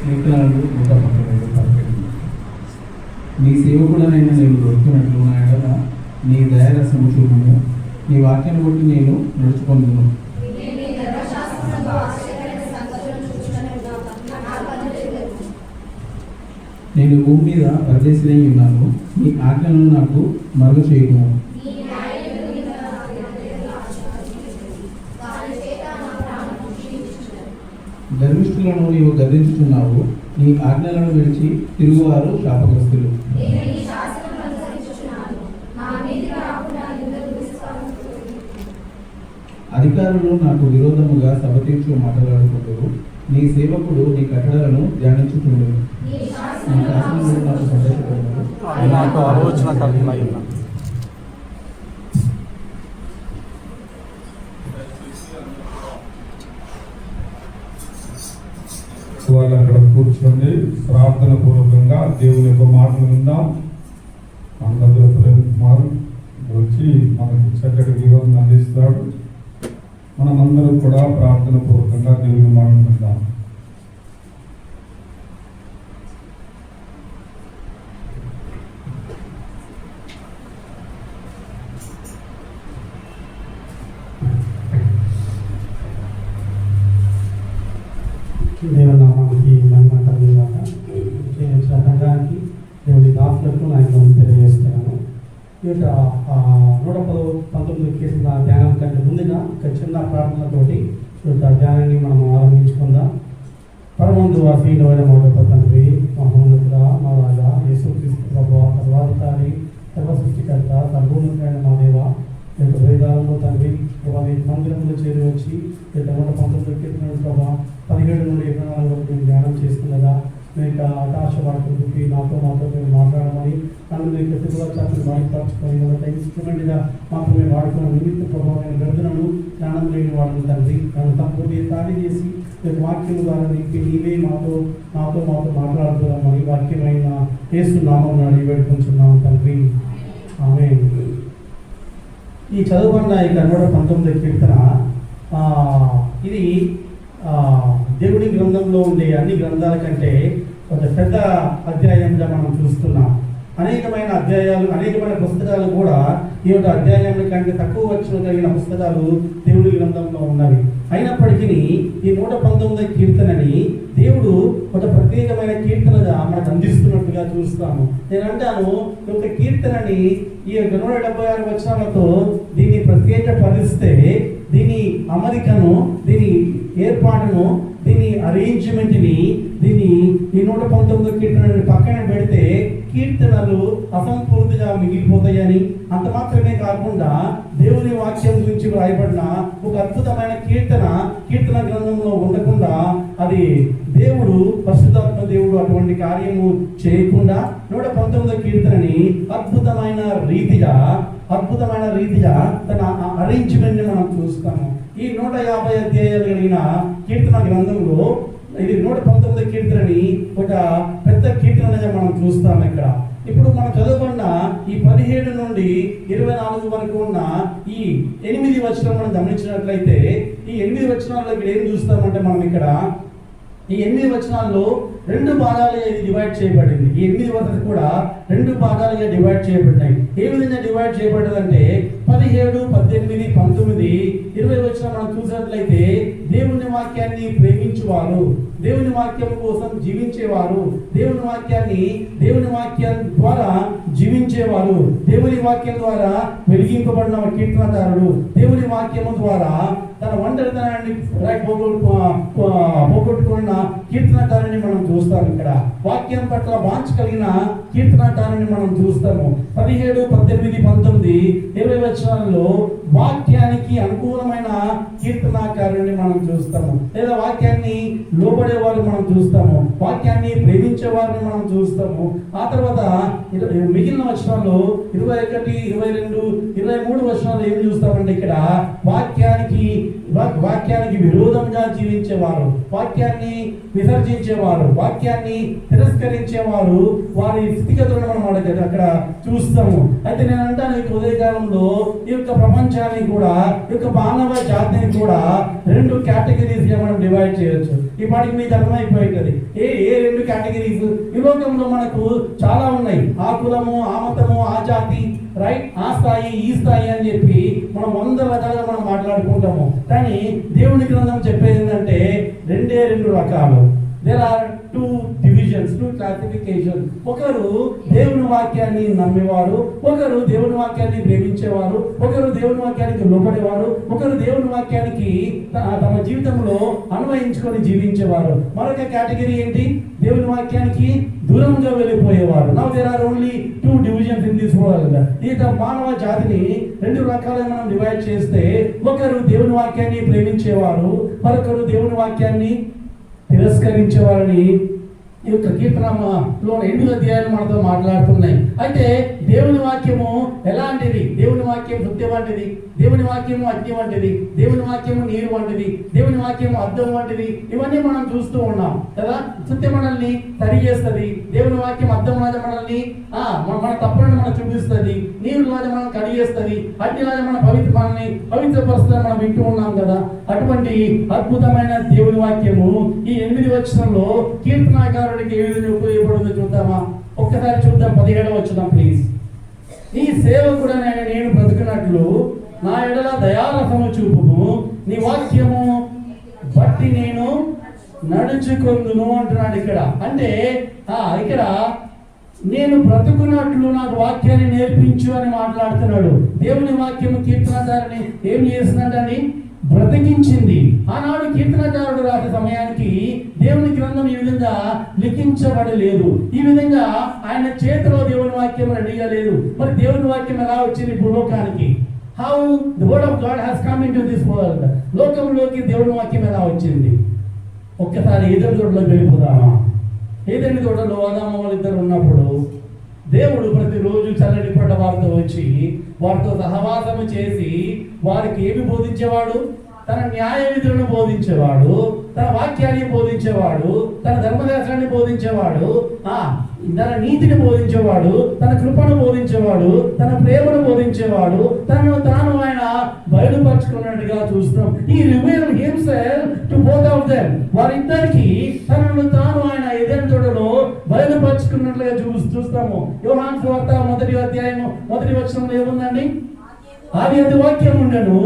కీర్తనలు 132 పలికెను. నీ సేవకుడనైన నేను దొరుకుతున్నట్లు నా ఎడల నీ దయారసము చూపుము. నీ వాక్యాన్ని బట్టి నేను నడుచుకొందును. నేను భూమి మీద పరదేశినై ఉన్నాను, నీ ఆజ్ఞలను నాకు మరుగు చేయము. గర్విష్ఠులను నీవు గర్వించుచున్నావు, నీ ఆజ్ఞలను విడిచి తిరుగువారు శాపగ్రస్తులు. అధికారులు నాకు విరోధముగా సభతీర్చు మాట్లాడుకుంటారు, నీ సేవకుడు నీ కట్టడలను ధ్యానించుచుండు. నీ శాసనములు నాకు సంతోషపడతారు. వాళ్ళు అక్కడ కూర్చొని ప్రార్థన పూర్వకంగా దేవుని యొక్క మాటలు విందాం. అందరూ ప్రేమ కుమార్ వచ్చి మనకు చక్కటి వివరణ అందిస్తాడు. మనమందరం కూడా ప్రార్థన పూర్వకంగా దేవుని మాటలు విందాం. దేవనామానికి మహిమ కలుగుగాక. సంఘానికి దేవుని దాసులకు నాకు తెలియజేస్తున్నాను. ఈ యొక్క 119 కీర్తన ధ్యానం కంటే ముందుగా ఒక చిన్న ప్రార్థనతోటి ఈ యొక్క ధ్యానాన్ని మనం ఆరంభించుకుందాం. పరమందు వాసీనమైన మా తండ్రి, మహోన్నతుడ, మా రాజా యేసుక్రీస్తు ప్రభువా, సర్వాధికారి, సర్వ సృష్టికర్త, సర్వోన్నతుడైన మా దేవ, ఈ యొక్క వేదాలలో తండ్రి ప్రభావ మందిరంలో చేరి వచ్చి ఈ 119 కీర్తన ప్రభావ 17 నుండి 24 వరకు మేము ధ్యానం చేస్తుండగా మీకు ఆకాశ వాక్యంకి మాతో మీరు మాట్లాడమని నన్ను మీకు శుభవార్తను బయటపరచుకొని ఇన్స్ట్రుమెంట్గా మాకు మేము వాడుకున్న నిమిత్త ప్రభావమైన గర్జనను జ్ఞానం లేని వాడిని తండ్రి నన్ను తప్పని ఖాళీ చేసి వాక్యం ద్వారా నీవే మాతో మాట్లాడుతున్నామని వాక్యమైన యేసు నామమున అడిగి వేడుకుంటున్నాము తండ్రి. ఆమేన్. ఈ చదువుకున్న ఈ 119 కీర్తన ఇది దేవుడి గ్రంథంలో ఉండే అన్ని గ్రంథాల కంటే ఒక పెద్ద అధ్యాయంగా మనం చూస్తున్నాం. అనేకమైన అధ్యాయాలు, అనేకమైన పుస్తకాలు కూడా ఈ యొక్క అధ్యాయం కంటే తక్కువ వచ్చిన కలిగిన పుస్తకాలు దేవుడి గ్రంథంలో ఉన్నవి. అయినప్పటికీ ఈ 119 కీర్తనని దేవుడు ఒక ప్రత్యేకమైన కీర్తనగా మనకు అందిస్తున్నట్టుగా చూస్తాము. నేను అంటాను, ఈ యొక్క కీర్తనని ఈ 176 వచనాలతో దీన్ని ప్రత్యేకపరిస్తే దీని అమరికను, దీని ఏర్పాటును, దీని అరేంజ్మెంట్ని, దీన్ని ఈ 119 కీర్తనని పక్కన పెడితే కీర్తనలు అసంపూర్తిగా మిగిలిపోతాయని, అంత మాత్రమే కాకుండా దేవుని వాక్యం గురించి వ్రాయబడిన ఒక అద్భుతమైన కీర్తన గ్రంథంలో ఉండకుండా అది దేవుడు, పరిశుద్ధాత్మ దేవుడు అటువంటి కార్యము చేయకుండా 119 కీర్తనని అద్భుతమైన రీతిగా తన అరేంజ్మెంట్ని మనం చూస్తాము. ఈ 150 అధ్యాయాలు కలిగిన కీర్తన గ్రంథంలో ఇది 119 కీర్తనని ఒక పెద్ద కీర్తనగా మనం చూస్తాం. ఇక్కడ ఇప్పుడు మనం చదువుకున్న ఈ 17 నుండి 24 వరకు ఉన్న ఈ 8 వచనాలు మనం గమనించినట్లయితే ఈ 8 వచనాల్లో ఇక్కడ ఏం చూస్తామంటే మనం ఇక్కడ ఈ 8 వచనాల్లో 2 భాగాలుగా ఇది డివైడ్ చేయబడింది. ఈ 8 వచనాలు కూడా 2 భాగాలుగా డివైడ్ చేయబడినాయి. ఏ విధంగా డివైడ్ చేయబడ్డదంటే 17, 18, 19, 20 వచనాలు మనం చూసినట్లయితే దేవుని వాక్యాన్ని ప్రేమించువారు, దేవుని వాక్యం కోసం జీవించేవారు, దేవుని వాక్యం ద్వారా జీవించేవారు, దేవుని వాక్యం ద్వారా వెలిగింపబడిన కీర్తనకారుడు, దేవుని వాక్యము ద్వారా తన ఒంటరితనాన్ని పోగొట్టుకున్న కీర్తనకారుని మనం చూస్తాం. ఇక్కడ వాక్యం పట్ల వాంఛ కలిగిన కీర్తనకారుని మనం చూస్తాము. 17, 18, 19, 20 వచనాల్లో వాక్యానికి అనుకూలమైన కీర్తనకారుని మనం చూస్తాము, లేదా వాక్యాన్ని లోబడే వారిని మనం చూస్తాము, వాక్యాన్ని ప్రేమించే వారిని మనం చూస్తాము. ఆ తర్వాత మిగిలిన వచనాల్లో 21, 22, 23 వచనాలు ఏం చూస్తామంటే ఇక్కడ వాక్యానికి వాక్యానికి విరోధంగా జీవించేవారు, వాక్యాన్ని విసర్జించేవారు, వాక్యాన్ని తిరస్కరించేవారు, వారి స్థితిగతులను మనం అక్కడ చూస్తాము. అయితే నేను అంటాను, ఈ ఉదయకాలంలో ఈ యొక్క ప్రపంచాన్ని కూడా, ఈ యొక్క మానవ జాతిని కూడా 2 కేటగిరీస్ గా మనం డివైడ్ చేయొచ్చు. ఈ పాటికి మీకు అర్థమైపోయింది ఏ 2 కేటగిరీస్. ఈ లోకంలో మనకు చాలా ఉన్నాయి. ఆ కులము, ఆ మతము, ఆ జాతి, రైట్, ఆ స్థాయి, ఈ స్థాయి అని చెప్పి మనం 100 రకాలుగా మనం మాట్లాడుకుంటాము. కానీ దేవుని గ్రంథం చెప్పేది ఏంటంటే 2 రకాలు. There are 2 divisions, 2 classification. ఒకరు దేవుని వాక్యాన్ని నమ్మేవారు, ఒకరు దేవుని వాక్యాన్ని ప్రేమించేవారు, ఒకరు దేవుని వాక్యానికి లోబడేవారు, ఒకరు దేవుని వాక్యానికి తమ జీవితంలో అన్వయించుకొని జీవించేవారు. మరొక కేటగిరీ ఏంటి? దేవుని వాక్యానికి దూరంగా వెళ్ళిపోయేవారు. Now there are only 2 divisions in this world. ఈ మానవ జాతిని 2 రకాలుగా మనం డివైడ్ చేస్తే, ఒకరు దేవుని వాక్యాన్ని ప్రేమించేవారు, మరొకరు దేవుని వాక్యాన్ని తిరస్కరించేవారని ఈ యొక్క కీర్తనలో 8 అధ్యాయాలు మనతో మాట్లాడుతున్నాయి. అయితే దేవుని వాక్యము ఎలాంటిది? దేవుని వాక్యం సత్యం వంటిది, దేవుని వాక్యము అగ్ని వంటిది, దేవుని వాక్యము నీరు వంటిది, దేవుని వాక్యము అద్దం వంటిది. ఇవన్నీ మనం చూస్తూ ఉన్నాం కదా. సత్యం మనల్ని సరిచేస్తుంది, దేవుని వాక్యం అద్దం లాగా మనల్ని మన తప్పులను మనం చూపిస్తుంది, నీరు లాగా మనం కడిగేస్తుంది, అగ్ని లాగా మనల్ని పవిత్రపరుస్తుంది మనం వింటూ ఉన్నాం కదా. అటువంటి అద్భుతమైన దేవుని వాక్యము ఈ 8 వచనంలో కీర్తనాకారుడికి ఏ విధంగా ఉపయోగపడుతుందో చూద్దామా? ఒక్కసారి చూద్దాం. 17వ వచనం ప్లీజ్. నీ సేవకుడనైన నేను బ్రతుకున్నట్లు నా ఎడల దయారసము చూపుము, నీ వాక్యము బట్టి నేను నడుచుకొందును అంటున్నాడు ఇక్కడ. అంటే ఇక్కడ నేను బ్రతుకున్నట్లు నాకు వాక్యాన్ని నేర్పించు అని మాట్లాడుతున్నాడు. దేవుని వాక్యము కీర్తనకారుని ఏం చేస్తున్నట్టని బ్రతికించింది. ఆనాడు కీర్తనకారుడు రాసే సమయానికి దేవుని గ్రంథం ఈ విధంగా లిఖించబడలేదు. ఈ విధంగా ఆయన చేతిలో దేవుని వాక్యం రెడీగా లేదు. మరి దేవుని వాక్యం ఎలా వచ్చింది భూలోకానికి? How the word of God has come into this world. లోకంలోకి దేవుని వాక్యం ఎలా వచ్చింది? ఒక్కసారి ఏదైనా తోటలోకి వెళ్ళిపోదామా? ఏదైనా తోటలో ఆదాము వాళ్ళిద్దరు ఉన్నప్పుడు దేవుడు ప్రతిరోజు చల్లని పడ్డ వారితో వచ్చి వారితో సహవాసము చేసి వారికి ఏమి బోధించేవాడు? తన న్యాయ విధులను బోధించేవాడు, తన వాక్యాన్ని బోధించేవాడు, తన ధర్మశాస్త్రాన్ని బోధించేవాడు, తన నీతిని బోధించేవాడు, తన కృపను బోధించేవాడు, తన ప్రేమను బోధించేవాడు, తనను తాను ఆయన బయలుపరుచుకున్నట్టుగా చూస్తున్నాం. ఈ reveal himself to both of them. వారిద్దరికి తనను తాను ఆయన ఏదైనా తోటలో బయలుపరుచుకున్నట్లుగా చూస్తాము. యోహాను సువార్త 1వ అధ్యాయము 1వ వచనంలో ఏముందండి? ఆది వాక్యం ఉండెను,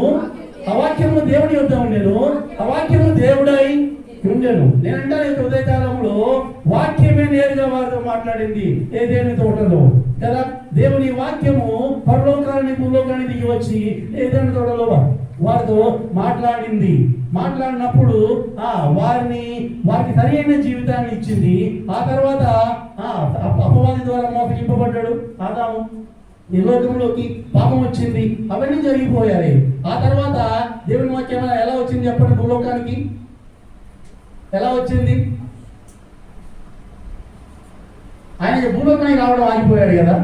ఆ వాక్యము దేవుని యొద్ద ఉండెను, ఆ వాక్యము దేవుడై ఉండెను. నేనంటాను ఈ ఉదయకాలంలో వాక్యమే నేరుగా వారితో మాట్లాడింది ఏదేని తోటలో కదా. దేవుని వాక్యము పరలోకాన్ని భూలోకాన్ని దిగి వచ్చి ఏదేని తోటలో వారితో మాట్లాడింది. మాట్లాడినప్పుడు వారికి సరైన జీవితాన్ని ఇచ్చింది. ఆ తర్వాత అపవాది ద్వారా మోసగింపబడ్డాడు ఆదాము. ఈ లోకంలోకి పాపం వచ్చింది, అవన్నీ జరిగిపోయాయి. ఆ తర్వాత దేవుని వాక్యం ఎలా వచ్చింది చెప్పండి? భూలోకానికి ఎలా వచ్చింది? ఆయన భూలోకానికి రావడం ఆగిపోయాడు కదా.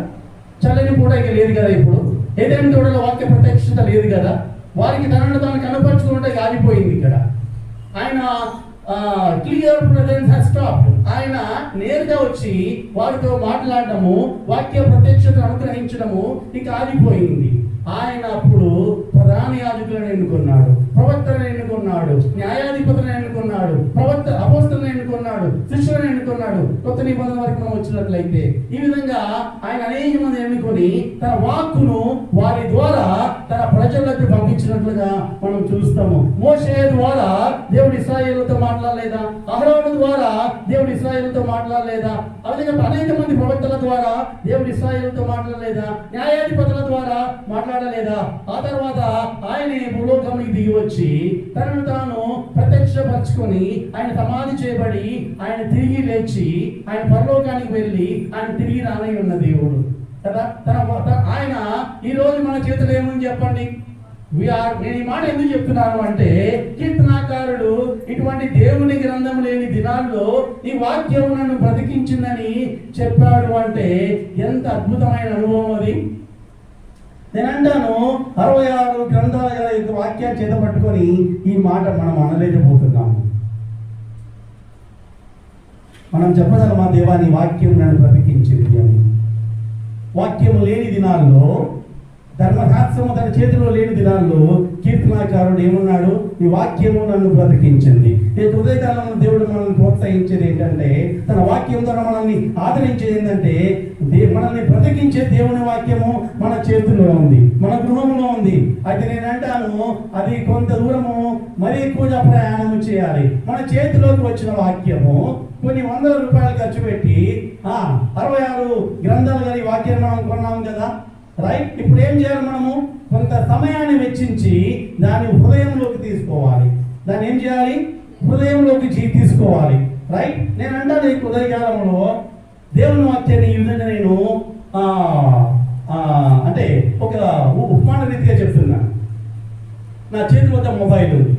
చల్లని పూట ఇక లేదు కదా. ఇప్పుడు ఏదైనా తోటలో వాక్య ప్రత్యక్షత లేదు కదా. వారికి తనను తాను కనపరుచుకుంటే ఆగిపోయింది. ఇక్కడ ఆయన క్లియర్ ప్రెజెన్స్ హస్ స్టాప్డ్. ఆయన నేరుగా వచ్చి వారితో మాట్లాడటము, వాక్య ప్రత్యక్షతను అనుగ్రహించడము ఇక ఆగిపోయింది. ఆయన అప్పుడు ప్రధాన యాజకులను ఎన్నుకున్నాడు, ప్రవక్తలను ఎన్నుకున్నాడు, న్యాయాధిపతులను ఎన్నుకున్నాడు, అపోస్తలులను ఎన్నుకున్నాడు, శిష్యులను ఎన్నుకున్నాడు. కొత్త నిబంధన వరకు మనం వచ్చినట్లయితే ఈ విధంగా ఆయన అనేక మంది ఎన్నుకొని తన వాక్కును వారి ద్వారా తన ప్రజలకు పంపించినట్లుగా మనం చూస్తాము. మోషే ద్వారా దేవుడు ఇశ్రాయేలుతో మాట్లాడలేదా? అహరోను ద్వారా దేవుడు ఇశ్రాయేలుతో మాట్లాడలేదా? అలాగే అనేక మంది ప్రవక్తల ద్వారా దేవుడు ఇశ్రాయేలుతో మాట్లాడలేదా? న్యాయాధిపతుల ద్వారా మాట్లాడలేదా? ఆ తర్వాత ఆయన భూలోకానికి దిగి వచ్చి తనను తాను ప్రత్యక్షపరచుకొని ఆయన సమాధి చేయబడి ఆయన తిరిగి లేచి ఆయన పరలోకానికి వెళ్ళి ఆయన తిరిగి రానై ఉన్న దేవుడు కదా. ఆయన ఈ రోజు మన చేతులు ఏముంది చెప్పండి? నేను ఈ మాట ఎందుకు చెప్తున్నాను అంటే, కీర్తనాకారుడు ఇటువంటి దేవుని గ్రంథం లేని దినాల్లో ఈ వాక్యం నన్ను బ్రతికించిందని చెప్పాడు అంటే ఎంత అద్భుతమైన అనుభవం అది. నేను అంటాను 66 గ్రంథాల యొక్క వాక్యాన్ని చేత పట్టుకొని ఈ మాట మనం అనలేకపోతున్నాము. మనం చెప్పగలమా దేవా నీ వాక్యం నన్ను బ్రతికించింది అని? వాక్యము లేని దినాల్లో, ధర్మశాస్త్రము తన చేతిలో లేని దినాల్లో కీర్తనాకారుడు ఏమన్నాడు? నీ వాక్యము నన్ను బ్రతికించింది. ఈ హృదయకాలంలో దేవుడు మనల్ని ప్రోత్సహించేది ఏంటంటే, తన వాక్యం ద్వారా మనల్ని ఆదరించేది ఏంటంటే, మనల్ని బ్రతికించే దేవుని వాక్యము మన చేతుల్లో ఉంది, మన గృహంలో ఉంది. అయితే నేను అంటాను, అది కొంత దూరము మరీ ఎక్కువగా ప్రయాణం చేయాలి. మన చేతిలోకి వచ్చిన వాక్యము కొన్ని వందల రూపాయలు ఖర్చు పెట్టి 66 గ్రంథాలు గారి వాక్యాన్ని మనం కొన్నాం కదా, రైట్? ఇప్పుడు ఏం చేయాలి? మనము కొంత సమయాన్ని వెచ్చించి దాన్ని హృదయంలోకి తీసుకోవాలి. దాన్ని ఏం చేయాలి? హృదయంలోకి తీసుకోవాలి, రైట్? నేను అంటాను, ఈ హృదయకాలంలో దేవుని వాక్యాన్ని ఈ విధంగా నేను అంటే ఒక ఉపమాన రీతిగా చెప్తున్నాను. నా చేతి వద్ద మొబైల్ ఉంది.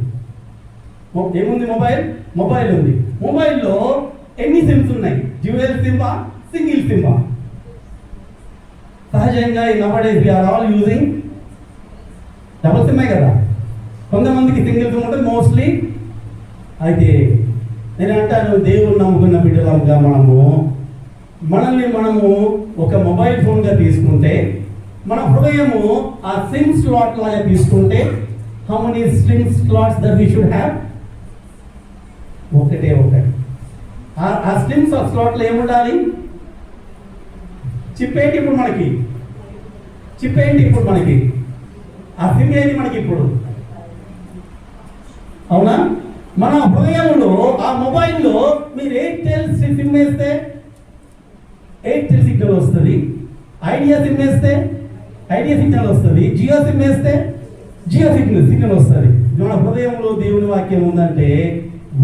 ఏముంది? మొబైల్ ఉంది. మొబైల్లో ఎన్ని సిమ్స్ ఉన్నాయి? డ్యూయల్ సిమ్మా, సింగిల్ సిమ్మా? సహజంగా ఈ nowadays we are all using double సిమ్మే కదా. కొంతమందికి సింగిల్ సిమ్ ఉంటుంది మోస్ట్లీ. అయితే నేను అంటాను, దేవుడు నమ్ముకున్న బిడ్డలంగా మనల్ని మనము ఒక మొబైల్ ఫోన్గా తీసుకుంటే, మన హృదయము ఆ సిమ్ స్లాట్ లాగా తీసుకుంటే, how many SIM slots that we should have? ఒకటే. ఆ సిమ్ స్లాట్లో ఏముండాలి? చిప్ ఏంటి ఇప్పుడు మనకి? ఆ సిమ్ ఏంటి మనకి ఇప్పుడు? అవునా? మన హృదయంలో ఆ మొబైల్లో మీరు ఎయిర్టెల్ సిమ్ వేస్తే ఎయిర్టెల్ సిగ్నల్ వస్తుంది, ఐడియా సిమ్ వేస్తే ఐడియా సిగ్నల్ వస్తుంది, జియో సిమ్ వేస్తే జియో సిగ్నల్ వస్తుంది. మన హృదయంలో దేవుని వాక్యం ఉందంటే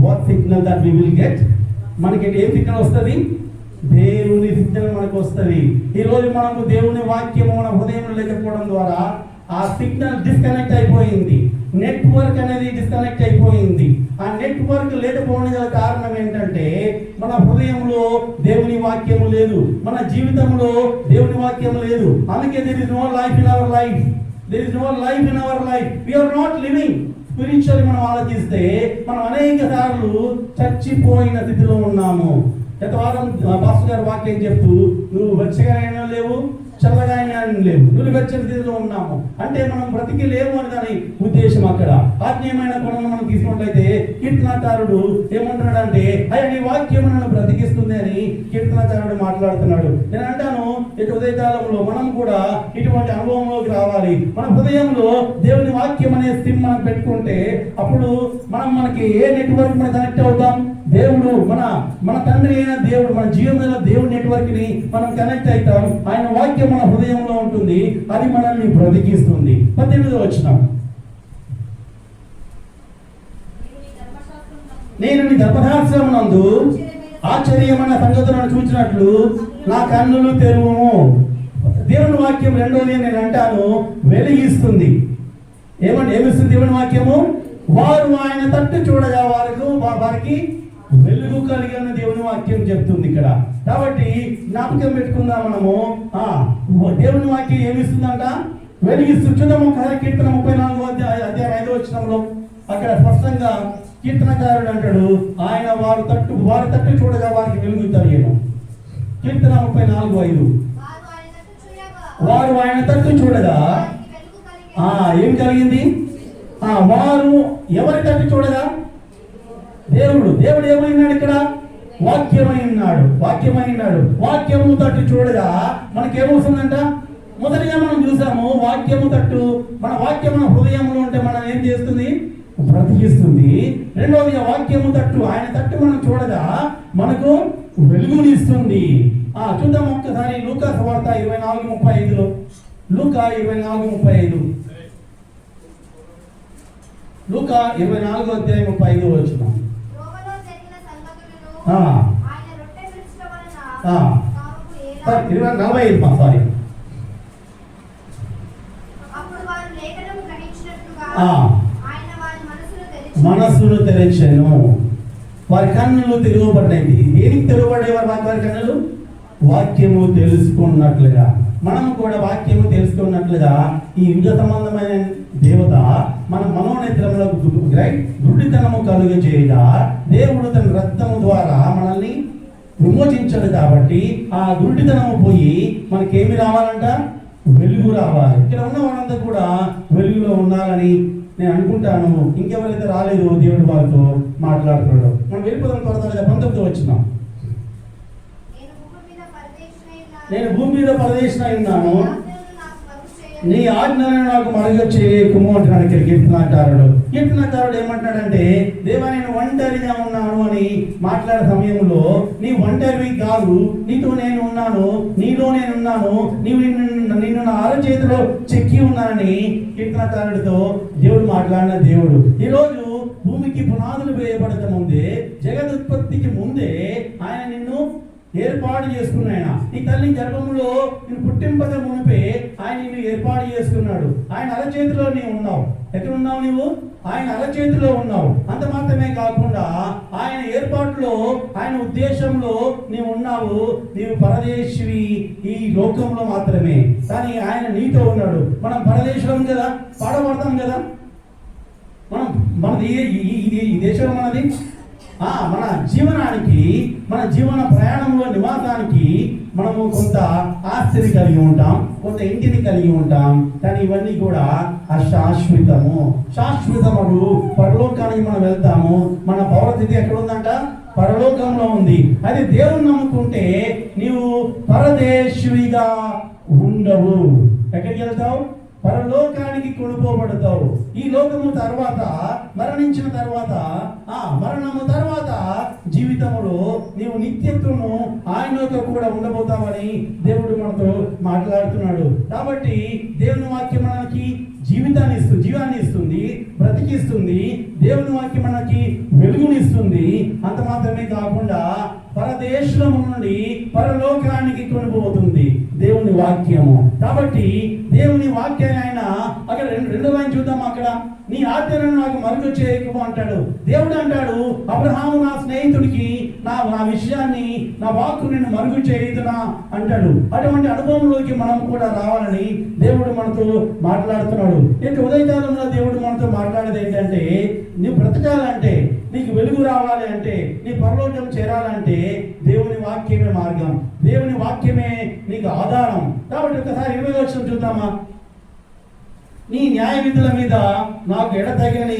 what signal that we will get? మనకి ఏం సిగ్నల్ వస్తుంది? దేవుని సిగ్నల్ మనకు వస్తుంది. ఈరోజు మనము దేవుని వాక్యము మన హృదయంలో లేకపోవడం ద్వారా ఆ సిగ్నల్ డిస్కనెక్ట్ అయిపోయింది. నెట్వర్క్ అనేది డిస్కనెక్ట్ అయిపోయింది. ఆ నెట్వర్క్ లేకపోవడం గల కారణం ఏంటంటే, మన హృదయంలో దేవుని వాక్యము లేదు, మన జీవితంలో దేవుని వాక్యం లేదు. అందుకే there is no life in our life. We are not living spiritually. మనం ఆలోచిస్తే మనం అనేక సార్లు చచ్చిపోయిన స్థితిలో ఉన్నాము. గత వారం పాస్టర్ గారు వాక్యం చెప్తూ, నువ్వు వెచ్చగానే లేవు, చల్లగా లేవు, నువ్వు వెచ్చని స్థితిలో ఉన్నాము అంటే మనం బ్రతికి లేవు అని దాని ఉద్దేశం. అక్కడ ఆత్మీయమైన గుణం మనం తీసుకున్నట్లయితే కీర్తనాకారుడు ఏమంటున్నాడంటే, అయ్యా నీ వాక్యం నన్ను బ్రతికిస్తుంది అని కీర్తనాకారుడు మాట్లాడుతున్నాడు. నేను అంటాను, ఇటు ఉదయకాలంలో మనం కూడా ఇటువంటి అనుభవంలోకి రావాలి. మన హృదయంలో దేవుని వాక్యం అనే సిమ్ మనం పెట్టుకుంటే, అప్పుడు మనకి ఏ నెట్వర్క్ మనం కనెక్ట్ అవుతాం? దేవుడు మన తండ్రి అయిన దేవుడు, మన జీవనంలో దేవుడి నెట్వర్క్ ని మనం కనెక్ట్ అవుతాం. ఆయన వాక్యం మన హృదయంలో ఉంటుంది, అది మనల్ని బ్రతికిస్తుంది. 18వ వచనం, నేను నీ ధర్మశాస్త్రమునందు ఆశ్చర్యమైన సంగతులను చూచినట్లు నా కన్నులు తెరువుము. దేవుని వాక్యం రెండోది నేను అంటాను, వెలిగిస్తుంది. ఏమిస్తుంది దేవుని వాక్యము? వారు ఆయన తట్టు చూడగా వారికి వెలుగు కలిగిన దేవుని వాక్యం చెప్తుంది ఇక్కడ. కాబట్టి జ్ఞాపకం పెట్టుకుందాం మనము. దేవుని వాక్యం ఏమిస్తుందంట? వెలిగిస్తుంది. చూద్దాం ఒకసారి కీర్తన 34వ అధ్యాయం 5వ వచనంలో అక్కడ స్పష్టంగా కీర్తనకారుడు అంటాడు, ఆయన వారి తట్టు చూడగా వారికి వెలుగు కలిగేను. కీర్తన 34:5. వారు ఆయన తట్టు చూడగా ఏం కలిగింది? వారు ఎవరి తట్టు చూడగా? దేవుడు ఏమైనాడు ఇక్కడ? వాక్యమై ఉన్నాడు. వాక్యము తట్టు చూడగా మనకేమవుతుందంట? మొదటిగా మనం చూసాము, వాక్యము తట్టు, మన వాక్యం మన హృదయంలో ఉంటే మనం ఏం చేస్తుంది? బ్రతికిస్తుంది. రెండవదిగా వాక్యము తట్టు, ఆయన తట్టు మనం చూడగా మనకు వెలుగునిస్తుంది. చూద్దాం ఒక్కసారి లూకా సువార్త 24:35లో. లూకా 24:35. లూకా 24:35 వచనం. మనస్సును తెరచెను, వారి కన్నులు తెరవబడ్డాయి. దేనికి తెరవబడేవారు వారి కన్నులు? వాక్యము తెలుసుకున్నట్లుగా. మనం కూడా వాక్యము తెలుసుకున్నట్లుగా ఈ యుగ సంబంధమైన దేవత మన మనోనేత్రములకు గుడ్డితనము కలుగ చేయగా దేవుడు తన రక్తము ద్వారా మనల్ని విమోచించాడు. కాబట్టి ఆ గుడ్డితనము పోయి మనకేమి రావాలంట? వెలుగు రావాలి. ఇక్కడ ఉన్న వాళ్ళంతా కూడా వెలుగులో ఉండాలని నేను అనుకుంటాను. ఇంకెవరైతే రాలేదు దేవుడు వాళ్ళతో మాట్లాడుతున్నాడు. మనం వెళ్ళిపోదాం త్వరగా 19 వచ్చినాం. నేను భూమి మీద పరదేశినై ఉన్నాను, నీ ఆజ్ఞలను నాకు మరుగు చేయకుము అంటున్నాడు. ఇక్కడ కీర్తనకారుడు ఏమంటాడంటే, దేవా నేను ఒంటరిగా ఉన్నాను అని మాట్లాడే సమయంలో నీ ఒంటరివి కాదు, నీతో నేను ఉన్నాను, నీలో నేను ఉన్నాను, నిన్ను నా అరచేతిలో చెక్కి ఉన్నానని కీర్తనకారుడితో దేవుడు మాట్లాడిన దేవుడు. ఈరోజు భూమికి పునాదులు వేయబడక ముందే, జగదుత్పత్తికి ముందే ఆయన నిన్ను ఏర్పాటు చేసుకున్నాయన. నీ తల్లి గర్భంలో నేను పుట్టింపక మునిపే ఆయన నిన్ను ఏర్పాటు చేసుకున్నాడు. ఆయన అరచేతిలో నీవు ఉన్నావు. ఎక్కడ ఉన్నావు నీవు? ఆయన అరచేతిలో ఉన్నావు. అంత మాత్రమే కాకుండా ఆయన ఏర్పాటులో, ఆయన ఉద్దేశంలో నీవు ఉన్నావు. నీవు పరదేశివి ఈ లోకంలో మాత్రమే, కానీ ఆయన నీతో ఉన్నాడు. మనం పరదేశం కదా, పాడబడతాం కదా. మనది ఈ దేశం మనది. మన జీవనానికి, మన జీవన ప్రయాణంలో నివాసానికి మనము కొంత ఆస్తిని కలిగి ఉంటాం, కొంత ఇంటిని కలిగి ఉంటాం, కానీ ఇవన్నీ కూడా అశాశ్వతము. శాశ్వతము పరలోకానికి మనం వెళ్తాము. మన పౌరస్థితి ఎక్కడ ఉందంట? పరలోకంలో ఉంది. అది దేవుని నమ్ముకుంటే నీవు పరదేశివిగా ఉండవు. ఎక్కడికి వెళ్తావు? పరలోకానికి కొనుకోబడతావు. ఈ లోకము తర్వాత, మరణించిన తర్వాత, మరణము తర్వాత జీవితంలో నీవు నిత్యత్వము ఆయనతో కూడా ఉండబోతావని దేవుడు మనతో మాట్లాడుతున్నాడు. కాబట్టి దేవుని వాక్యం మనకి జీవాన్ని ఇస్తుంది, బ్రతికిస్తుంది. దేవుని వాక్యం మనకి వెలుగునిస్తుంది. అంత మాత్రమే కాకుండా పరదేశం నుండి పరలోకానికి కొనిపోతుంది దేవుని వాక్యము. కాబట్టి దేవుని వాక్యాన్ని ఆయన అక్కడ రెండో లైన్ చూద్దాం. అక్కడ నీ ఆజ్ఞలను నాకు మరుగు చేయకు అంటాడు. దేవుడు అంటాడు, అబ్రహాము నా స్నేహితుడికి నా విషయాన్ని, నా వాక్కు నిన్ను మరుగు చేయుదునా అంటాడు. అటువంటి అనుభవంలోకి మనం కూడా రావాలని దేవుడు మనతో మాట్లాడుతున్నాడు. ఇక ఉదయకాలంలో దేవుడు మనతో మాట్లాడేది ఏంటంటే, నువ్వు బ్రతకాలంటే, నీకు వెలుగు రావాలి అంటే, నీ పరలోకం చేరాలంటే దేవుని వాక్యమే మార్గం, దేవుని వాక్యమే నీకు ఆధారం. కాబట్టి ఒకసారి 20వ వచనం చూద్దామా. నీ న్యాయ విధుల మీద నాకు ఎడతగని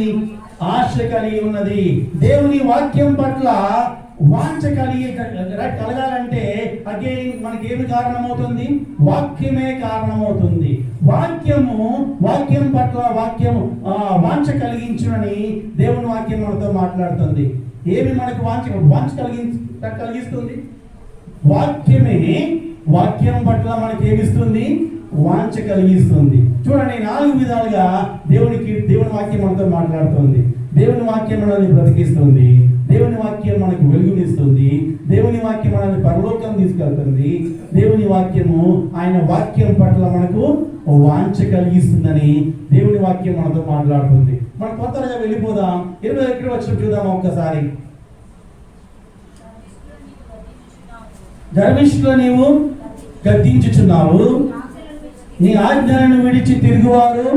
ఆశ కలిగి ఉన్నది. దేవుని వాక్యం పట్ల వాంఛ కలగాలంటే అగైన్ మనకి ఏమి కారణమవుతుంది? వాక్యమే కారణమవుతుంది. వాక్యం పట్ల వాంఛ కలిగించునని దేవుని వాక్యం మనతో మాట్లాడుతుంది. ఏమి మనకు వాంఛ కలిగిస్తుంది? వాక్యమే. వాక్యం పట్ల మనకి ఏమిస్తుంది? వాంఛ కలిగిస్తుంది. చూడండి, 4 విధాలుగా దేవుని వాక్యం మనతో మాట్లాడుతుంది. దేవుని వాక్యం మనల్ని బ్రతికిస్తుంది, దేవుని వాక్యం మనకు వెలుగునిస్తుంది, దేవుని వాక్యం మనల్ని పరలోకం తీసుకెళ్తుంది, దేవుని వాక్యము ఆయన వాక్యం పట్ల మనకు వాంఛ కలిగిస్తుందని దేవుని వాక్యం మనతో మాట్లాడుతుంది. మనం కొత్తగా వెళ్ళిపోదాం. 21వ వచనం చూద్దాం ఒక్కసారి. గర్విష్ఠులు నీవు గద్దించుచున్నావు, నీ ఆజ్ఞలను విడిచి తిరుగువారు,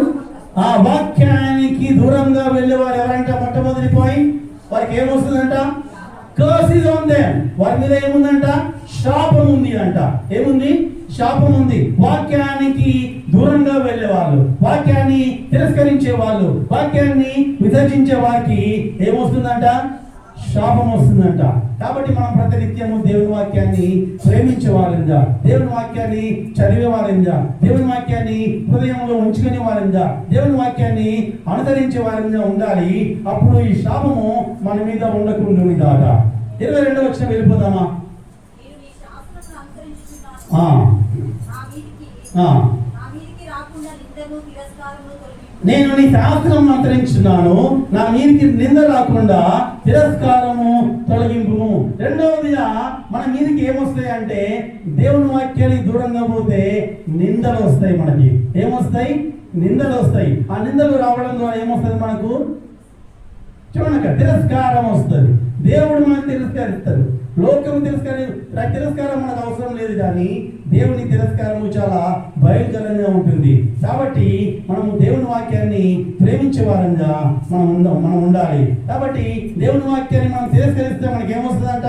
ఆ వాక్యానికి దూరంగా వెళ్ళేవారు ఎవరంట? మొట్టమొదటి పాయింట్, వారికి ఏమొస్తుందంట? Curse is on them. వారి మీద ఏముందంట? శాపం ఉంది అంట. ఏముంది? శాపం ఉంది. వాక్యానికి దూరంగా వెళ్ళే వాళ్ళు, వాక్యాన్ని తిరస్కరించే వాళ్ళు, వాక్యాన్ని విసర్జించే వారికి ఏమొస్తుందంట? శాపం వస్తుందంట. కాబట్టి మనం ప్రతినిత్యము దేవుని వాక్యాన్ని ప్రేమించే వాళ్ళంగా, దేవుని వాక్యాన్ని చదివే వాళ్ళంగా, దేవుని వాక్యాన్ని హృదయంలో ఉంచుకునే వాళ్ళంగా, దేవుని వాక్యాన్ని అనుసరించే వాళ్ళంగా ఉండాలి. అప్పుడు ఈ శాపము మన మీద ఉండకుంటుంది కాక. 22వ వచనం వెళ్ళిపోదామా. నేను నీ శాస్త్రం అనుసరించున్నాను, నా మీదికి నింద రాకుండా తిరస్కారము తొలగింపు. రెండవదిగా మన మీదికి ఏమొస్తాయి అంటే, దేవుని వాక్యానికి దూరంగా పోతే నిందలు వస్తాయి. మనకి ఏమొస్తాయి? నిందలు వస్తాయి. ఆ నిందలు రావడం ద్వారా ఏమొస్తుంది మనకు? చూడక తిరస్కారం వస్తుంది. దేవుడు మనం తిరస్కరిస్తారు. లోకం తిరస్కారం మనకు అవసరం లేదు, కానీ దేవుని తిరస్కారము చాలా భయంకరంగా ఉంటుంది. కాబట్టి మనము దేవుని వాక్యాన్ని ప్రేమించే వారంగా మనం ఉండాలి. కాబట్టి దేవుని వాక్యాన్ని మనం తిరస్కరిస్తే మనకి ఏమొస్తుందంట?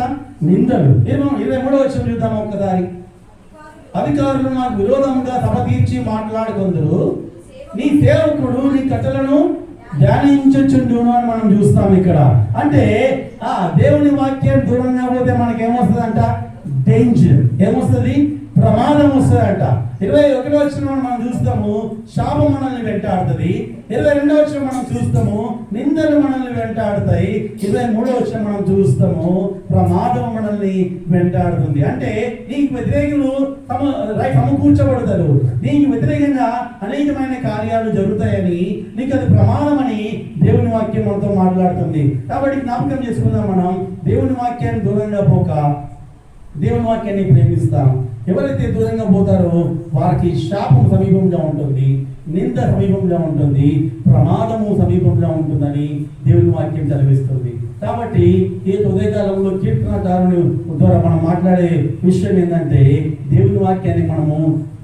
నిందలు. 23వ వచనం చూద్దాం ఒక్కసారి. అధికారులు నాకు విరోధంగా సభ తీర్చి మాట్లాడుకొందురు, నీ సేవకుడు నీ కట్టలను ధ్యానించుచుండును అని మనం చూస్తాం ఇక్కడ. అంటే దేవుని వాక్యం దూరంగా పోతే మనకి ఏమొస్తుందంట? డేంజర్. ఏమొస్తుంది? ప్రమాదం వస్తుందంట. 21వ వచనం మనం చూస్తాము, శాపం మనల్ని వెంటాడుతుంది. 22వ వచనం మనం చూస్తాము, నిందలు మనల్ని వెంటాడుతాయి. 23వ వచనం మనం చూస్తాము, ప్రమాదం మనల్ని వెంటాడుతుంది. అంటే నీకు వ్యతిరేకులు సమకూర్చబడతారు, నీకు వ్యతిరేకంగా అనేకమైన కార్యాలు జరుగుతాయని, నీకు అది ప్రమాదమని దేవుని వాక్యం మనతో మాట్లాడుతుంది. కాబట్టి జ్ఞాపకం చేసుకుందాం, మనం దేవుని వాక్యాన్ని దూరంగా పోక దేవుని వాక్యాన్ని ప్రేమిస్తాం. ఎవరైతే దూరంగా పోతారో వారికి శాపం సమీపంగా ఉంటుంది, నింద సమీపంగా ఉంటుంది, ప్రమాదము సమీపంగా ఉంటుందని దేవుని వాక్యం చదివిస్తుంది. కాబట్టి ఈ ఉదయకాలంలో కీర్తనకారుని ద్వారా మనం మాట్లాడే విషయం ఏంటంటే, దేవుని వాక్యాన్ని మనము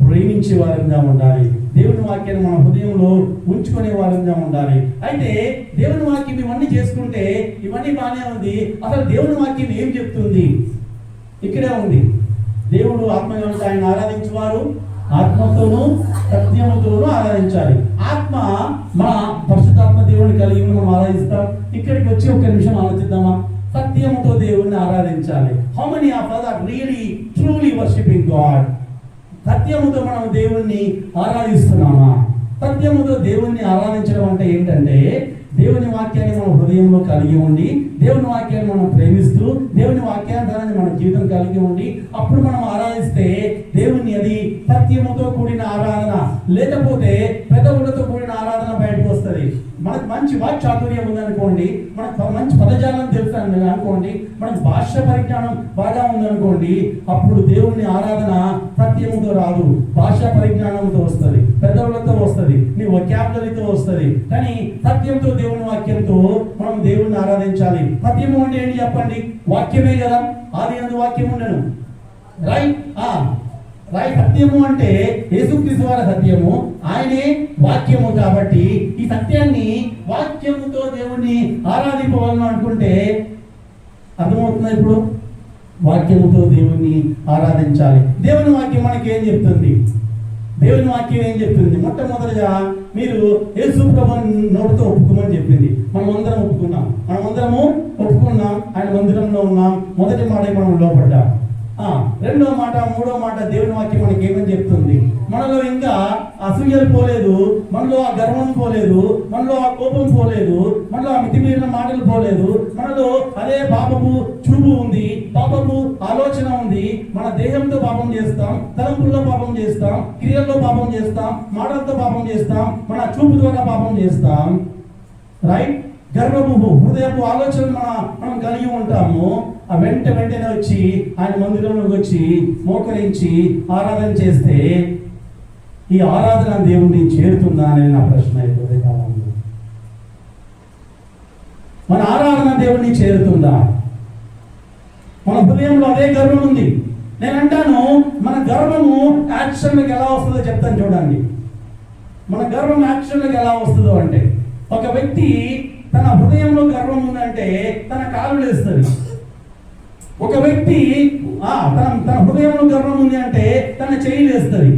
ప్రేమించే వారంగా ఉండాలి, దేవుని వాక్యాన్ని మన హృదయంలో ఉంచుకునే వారంగా ఉండాలి. అయితే దేవుని వాక్యం ఇవన్నీ చేసుకుంటే ఇవన్నీ బాగానే ఉంది. అసలు దేవుని వాక్యం ఏం చెప్తుంది? ఇక్కడే ఉంది. దేవుడు ఆత్మగా ఉంటే ఆయన ఆరాధించేవారు ఆత్మతోనూ సత్యముతోనూ ఆరాధించాలి. ఆత్మ మన పరిశుద్ధాత్మ దేవుడిని కలిగి మనం ఆరాధిస్తాం. ఇక్కడికి వచ్చి ఒక నిమిషం ఆలోచిద్దామా? సత్యముతో దేవుడిని ఆరాధించాలి. How many of us are really truly worshiping God? సత్యముతో మనం దేవుణ్ణి ఆరాధిస్తున్నామా? సత్యముతో దేవుణ్ణి ఆరాధించడం అంటే ఏంటంటే, దేవుని వాక్యాన్ని మన హృదయంలో కలిగి ఉండి, దేవుని వాక్యాన్ని మనం ప్రేమిస్తూ, దేవుని వాక్యాధారాన్ని మన జీవితం కలిగి ఉండి, అప్పుడు మనం ఆరాధిస్తే దేవుని అది సత్యముతో కూడిన ఆరాధన, లేకపోతే పెదవులతో కూడిన ఆరాధన బయటకు వస్తుంది. మనకు మంచి వాక్చాతుర్యం ఉందనుకోండి, మనకు మంచి పదజాలం తెలుసు అనుకోండి, మనకు భాష పరిజ్ఞానం బాగా ఉందనుకోండి, అప్పుడు దేవుని ఆరాధన సత్యముతో రాదు, భాషా పరిజ్ఞానంతో వస్తుంది, పెదవులతో వస్తుంది, నీ వొకాబులరీతో వస్తుంది. కానీ సత్యంతో దేవుని వాక్యంతో మనం దేవుణ్ణి ఆరాధించాలి. సత్యము అంటే ఏంటి చెప్పండి? వాక్యమే కదా. ఆదియందు వాక్యం ఉండను, రైట్? సత్యము అంటే యేసుక్రీస్తు వారి సత్యము, ఆయనే వాక్యము. కాబట్టి ఈ సత్యాన్ని వాక్యముతో దేవుణ్ణి ఆరాధింపవలను అనుకుంటే అర్థమవుతుంది. ఇప్పుడు వాక్యముతో దేవుణ్ణి ఆరాధించాలి. దేవుని వాక్యం మనకి ఏం చెప్తుంది? దేవుని వాక్యం ఏం చెప్తుంది? మొట్టమొదటిగా మీరు యేసు ప్రభువుని నోటితో ఒప్పుకోమని చెప్పింది. మనం అందరం ఒప్పుకున్నాం, ఆయన మందిరంలో ఉన్నాం. మొదటి మాట మనం లోపడ్డాం. రెండో మాట, మూడో మాట దేవుని వాక్యం మనకి ఏమని చెప్తుంది? మనలో ఇంకా అసూయలు పోలేదు, మనలో ఆ గర్వం పోలేదు, మనలో ఆ కోపం పోలేదు, మనలో ఆ మితిమీరిన మాటలు పోలేదు, మనలో అదే పాపము చూపు ఉంది, పాపము ఆలోచన ఉంది. మన దేహంతో పాపం చేస్తాం, తలంపుల్లో పాపం చేస్తాం, క్రియల్లో పాపం చేస్తాం, మాటలతో పాపం చేస్తాం, మన చూపు ద్వారా పాపం చేస్తాం. రైట్? గర్వము, హృదయపు ఆలోచనలు మనం కలిగి ఉంటాము. ఆ వెంటనే వచ్చి ఆయన మందిరంలోకి వచ్చి మోకరించి ఆరాధన చేస్తే ఈ ఆరాధన దేవుడిని చేరుతుందా అనేది నా ప్రశ్న. అయిపోతే కాలంలో మన ఆరాధన దేవుడిని చేరుతుందా? మన హృదయంలో అదే గర్వం ఉంది. నేను అంటాను, మన గర్వము యాక్షన్లకు ఎలా వస్తుందో చెప్తాను చూడండి. మన గర్వం యాక్షన్లకు ఎలా వస్తుందో అంటే, ఒక వ్యక్తి తన హృదయంలో గర్వం ఉందంటే తన కాలు లేస్తుంది. ఒక వ్యక్తి తన హృదయంలో గర్వం ఉంది అంటే తన చెయ్యి లేస్తుంది.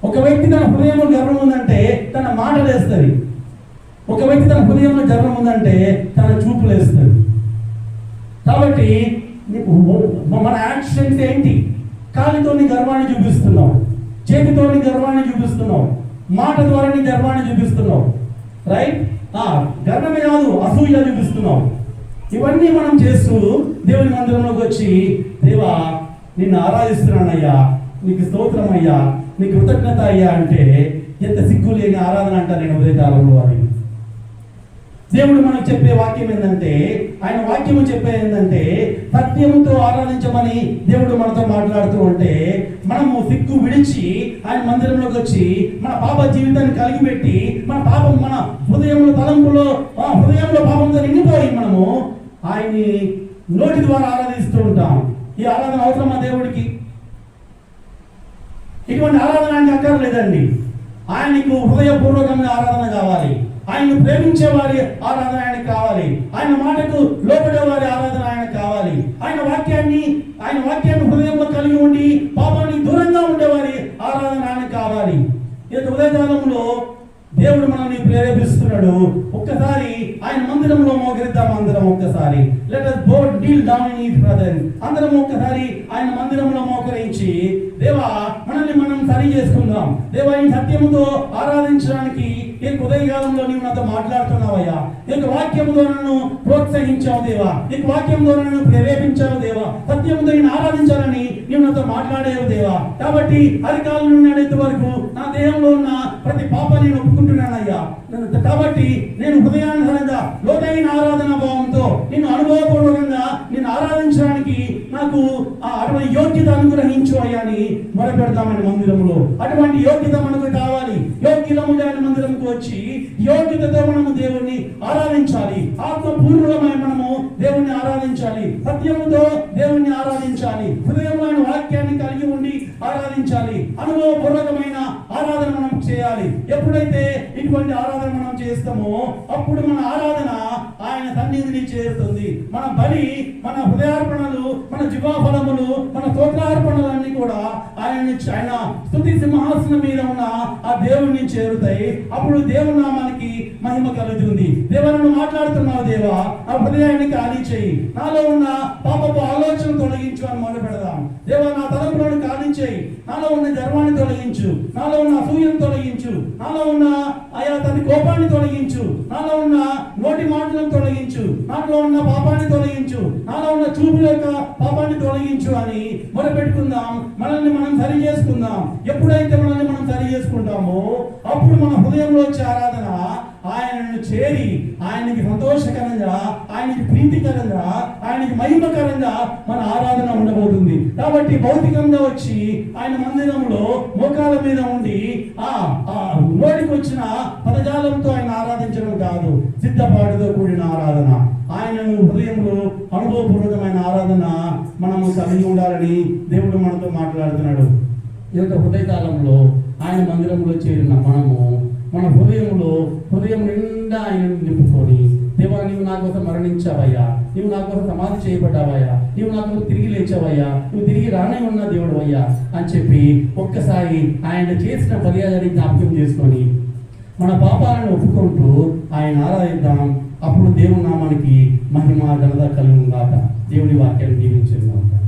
ఒక వ్యక్తి తన హృదయంలో గర్వం ఉందంటే తన మాట లేస్తుంది. ఒక వ్యక్తి తన హృదయంలో గర్వం ఉందంటే తన చూపు లేస్తుంది. కాబట్టి మన యాక్షన్స్ ఏంటి? కాలితోని గర్వాన్ని చూపిస్తున్నావు, చేతితోని గర్వాన్ని చూపిస్తున్నావు, మాట ద్వారా నీ గర్వాన్ని చూపిస్తున్నావు. రైట్? గర్వమే కాదు, అసూయ చూపిస్తున్నావు. ఇవన్నీ మనం చేస్తూ దేవుని మందిరంలోకి వచ్చి, దేవా నిన్ను ఆరాధిస్తున్నానయ్యా, నీకు స్తోత్రం అయ్యా, నీకు కృతజ్ఞత అయ్యా అంటే ఎంత సిగ్గు లేని ఆరాధన అంట. నేను ఉదయకాలంలో అది దేవుడు మనకు చెప్పే వాక్యం ఏంటంటే, ఆయన వాక్యము చెప్పే ఏంటంటే, సత్యముతో ఆరాధించమని దేవుడు మనతో మాట్లాడుతూ ఉంటే, మనము సిగ్గు విడిచి ఆయన మందిరంలోకి వచ్చి మన పాప జీవితాన్ని కలిగి పెట్టి, మన పాపం మన హృదయంలో తలంపులో హృదయంలో పాపంతో నిండిపోయి మనము ఆయన్ని నోటి ద్వారా ఆరాధిస్తూ ఉంటాం. ఈ ఆరాధన అవసరమా దేవుడికి? ఇటువంటి ఆరాధన ఆయనకి అక్కర్లేదండి. ఆయనకు హృదయపూర్వకంగా ఆరాధన కావాలి. ఆయన్ను ప్రేమించే వారి ఆరాధన ఆయనకు కావాలి. ఆయన మాటకు లోబడే వారి ఆరాధన ఆయనకు కావాలి. ఆయన వాక్యాన్ని హృదయంలో కలిగి ఉండి పాపానికి దూరంగా ఉండేవారి ఆరాధన ఆయనకు కావాలి. ఈ ఉదయకాలంలో దేవుడు మనల్ని ప్రేరేపిస్తున్నాడు. ఒక్కసారి ఆయన మందిరంలో మోకరిద్దాం. అందరం ఒక్కసారి let us bow kneel down in his presence. అందరం ఒక్కసారి ఆయన మందిరంలో మోకరించి, దేవా మనల్ని మనం సరి చేసుకుందాం. దేవా ఈ సత్యముతో ఆరాధించడానికి ఈ ఉదయకాలంలో నీవు నాతో మాట్లాడుతున్నావయ్యా. ఈ వాక్యముతో నన్ను ప్రోత్సహించావు దేవా. ఈ వాక్యంతో నన్ను ప్రేరేపించావు దేవా. సత్యముతో నేను ఆరాధించాలని నీవు నాతో మాట్లాడేవు దేవా. కాబట్టి అరికాల నుండి నడేంత వరకు నా దేహంలో ఉన్న ప్రతి పాపాన్ని నేను ఒప్పుకుంటున్నానయ్యా. కాబట్టి నేను హృదయానుసారంగా లోతైన ఆరాధన భావంతో నిన్ను అనుభవపూర్వకంగా నిన్ను ఆరాధించడానికి నాకు అటువంటి యోగ్యత అనుగ్రహించు అయ్యా అని మొరపెడతామని మందిరంలో. అటువంటి యోగ్యత మనకు కావాలి. యోగ్యతముగా ఆయన మందిరంకు వచ్చి యోగ్యతతో మనము దేవుణ్ణి ఆరాధించాలి. ఆత్మపూర్వకమైన మనము దేవుణ్ణి ఆరాధించాలి. సత్యముతో దేవుణ్ణి ఆరాధించాలి. హృదయంలో ఆయన వాక్యాన్ని కలిగి ఉండి ఆరాధించాలి. అనుభవపూర్వకమైన ఆరాధన మనం చేయాలి. ఎప్పుడైతే ఇటువంటి ఆరాధన మనం చేస్తామో అప్పుడు మన ఆరాధన ఆయన సన్నిధిని చేరుతుంది. మన బలి, మన హృదయార్పణలు, మన జీవాఫలములు, మన స్తోత్రార్పణలన్నీ కూడా ఆయన స్తుతి సింహాసనం మీద ఉన్న ఆ దేవుణ్ణి చేరుతాయి. అప్పుడు దేవుని నామానికి మహిమ కలుగుతుంది. దేవా మాట్లాడుతున్నావు దేవా, నా హృదయాన్ని ఖాళీ చేయి. నాలో ఉన్న పాపపు ఆలోచన తొలగించు అని మొదలు పెడదాం. దేవా నా తలంపులను ఖాళీ చేయి. నాలో ఉన్న గర్వాన్ని తొలగించు. నాలో ఉన్న అసూయను తొలగించు. నాలో ఉన్న తన కోపాన్ని తొలగించు. నాలో ఉన్న నోటి మాటలను తొలగించు. నాలో ఉన్న పాపాన్ని తొలగించు. నాలో ఉన్న చూపు యొక్క పాపాన్ని తొలగించు అని మొదలుపెట్టుకుందాం. మనల్ని మనం సరి చేసుకుందాం. ఎప్పుడైతే మనల్ని మనం సరి చేసుకుంటామో అప్పుడు మన హృదయంలో వచ్చే ఆరాధన ఆయనను చేరి ఆయనకి సంతోషకరంగా, ఆయనకి ప్రీతికరంగా, ఆయనకి మహిమకరంగా మన ఆరాధన ఉండబోతుంది. కాబట్టి భౌతికంగా వచ్చి ఆయన మందిరంలో మోకాల మీద ఉండి నోటికి వచ్చిన పదజాలంతో ఆయన ఆరాధించడం కాదు, సిద్ధపాటుతో కూడిన ఆరాధన. ఆయనను హృదయంలో అనుభవపూర్వకమైన ఆరాధన మనము కలిగి ఉండాలని దేవుడు మనతో మాట్లాడుతున్నాడు. ఈ యొక్క హృదయకాలంలో ఆయన మందిరంలో చేరిన మనము మన హృదయం నిండా ఆయన నింపుకొని, దేవా నీవు నా కోసం మరణించావయ్యా, నీవు నా కోసం సమాధి చేయబడ్డావయ్యా, నీవు నా కోసం తిరిగి లేచావయ్యా, నువ్వు తిరిగి రానే ఉన్న దేవుడు అయ్యా అని చెప్పి ఒక్కసారి ఆయన చేసిన పర్యాయాన్ని జ్ఞాపకం చేసుకొని మన పాపాలను ఒప్పుకుంటూ ఆయన ఆరాధిద్దాం. అప్పుడు దేవుని నామానికి మహిమ ఘనత కలుగును గాక. దేవుడి వాక్యాన్ని దీవించును గాక.